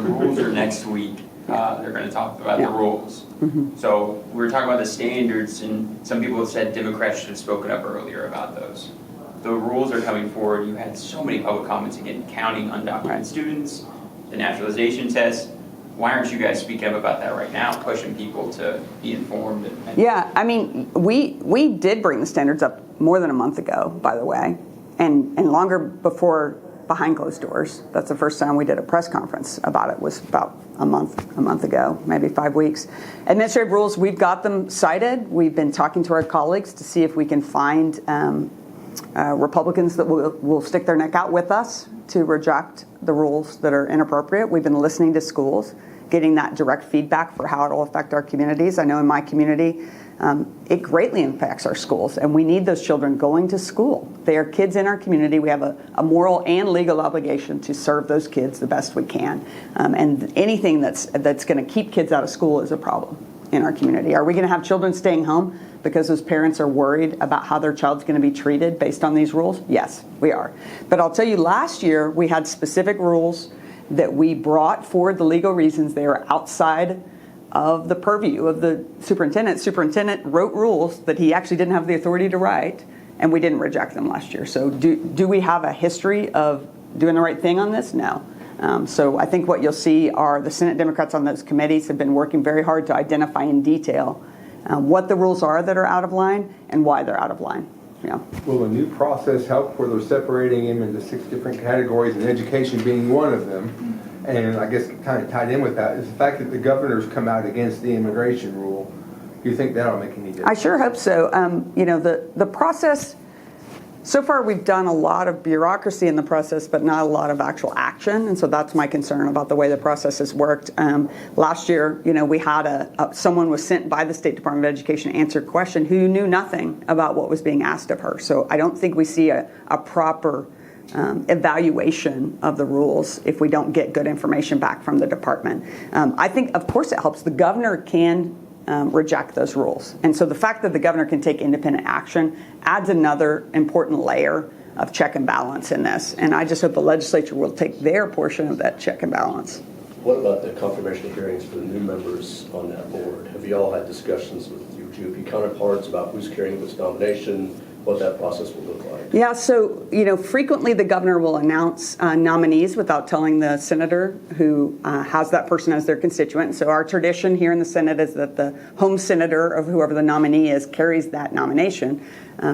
rules are next week. They're going to talk about the rules. So we were talking about the standards, and some people have said Democrats should have spoken up earlier about those. The rules are coming forward. You had so many public comments again, counting undocumented students, the naturalization test. Why aren't you guys speaking up about that right now, pushing people to be informed? Yeah, I mean, we did bring the standards up more than a month ago, by the way, and longer before behind closed doors. That's the first time we did a press conference about it, was about a month ago, maybe 5 weeks. Administrative rules, we've got them cited. We've been talking to our colleagues to see if we can find Republicans that will stick their neck out with us to reject the rules that are inappropriate. We've been listening to schools, getting that direct feedback for how it will affect our communities. I know in my community, it greatly impacts our schools, and we need those children going to school. They are kids in our community. We have a moral and legal obligation to serve those kids the best we can. And anything that's going to keep kids out of school is a problem in our community. Are we going to have children staying home because those parents are worried about how their child's going to be treated based on these rules? Yes, we are. But I'll tell you, last year we had specific rules that we brought for the legal reasons. They are outside of the purview of the superintendent. Superintendent wrote rules that he actually didn't have the authority to write, and we didn't reject them last year. So do we have a history of doing the right thing on this? No. So I think what you'll see are the Senate Democrats on those committees have been working very hard to identify in detail what the rules are that are out of line and why they're out of line. Yeah. Will the new process help where they're separating him into 6 different categories, and education being one of them? And I guess kind of tied in with that is the fact that the governor's come out against the immigration rule. Do you think that'll make any difference? I sure hope so. The process, so far we've done a lot of bureaucracy in the process, but not a lot of actual action. And so that's my concern about the way the process has worked. Last year, we had someone was sent by the State Department of Education to answer a question who knew nothing about what was being asked of her. So I don't think we see a proper evaluation of the rules if we don't get good information back from the department. I think, of course, it helps. The governor can reject those rules. And so the fact that the governor can take independent action adds another important layer of check and balance in this. And I just hope the legislature will take their portion of that check and balance. What about the confirmation hearings for the new members on that board? Have you all had discussions with your GOP counterparts about who's carrying this nomination, what that process will look like? Yeah, so, frequently the governor will announce nominees without telling the senator who has that person as their constituent. So our tradition here in the Senate is that the home senator of whoever the nominee is carries that nomination.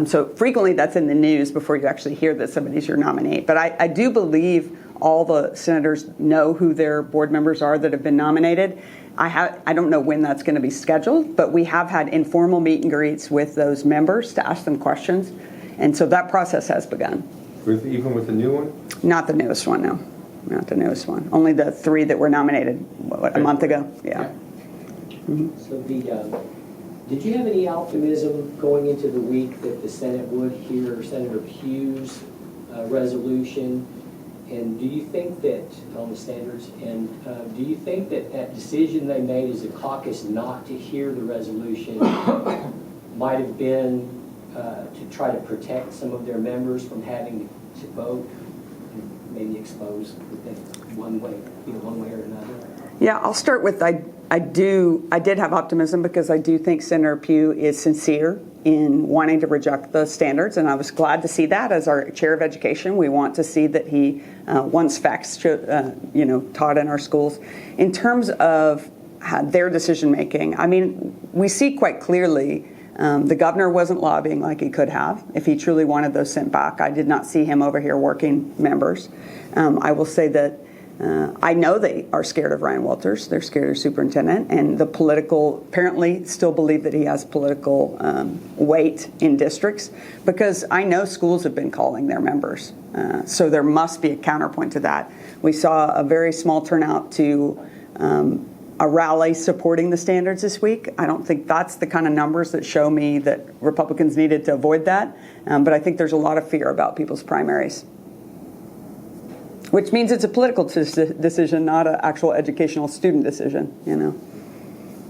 So frequently that's in the news before you actually hear that somebody's your nominee. But I do believe all the senators know who their board members are that have been nominated. I don't know when that's going to be scheduled, but we have had informal meet and greets with those members to ask them questions. And so that process has begun. Even with the new one? Not the newest one, no. Not the newest one. Only the 3 that were nominated, a month ago? Yeah. Mm-hmm. So did you have any optimism going into the week that the Senate would hear Senator Pugh's resolution? And do you think that, on the standards, and do you think that decision they made as a caucus not to hear the resolution might have been to try to protect some of their members from having to vote, and maybe expose one way or another? Yeah, I'll start with I did have optimism because I do think Senator Pugh is sincere in wanting to reject the standards, and I was glad to see that. As our chair of education, we want to see that he wants facts taught in our schools. In terms of their decision making, I mean, we see quite clearly the governor wasn't lobbying like he could have if he truly wanted those sent back. I did not see him over here working members. I will say that I know they are scared of Ryan Walters. They're scared of superintendent, and the apparently still believe that he has political weight in districts, because I know schools have been calling their members. So there must be a counterpoint to that. We saw a very small turnout to a rally supporting the standards this week. I don't think that's the kind of numbers that show me that Republicans needed to avoid that. But I think there's a lot of fear about people's primaries. Which means it's a political decision, not an actual educational student decision,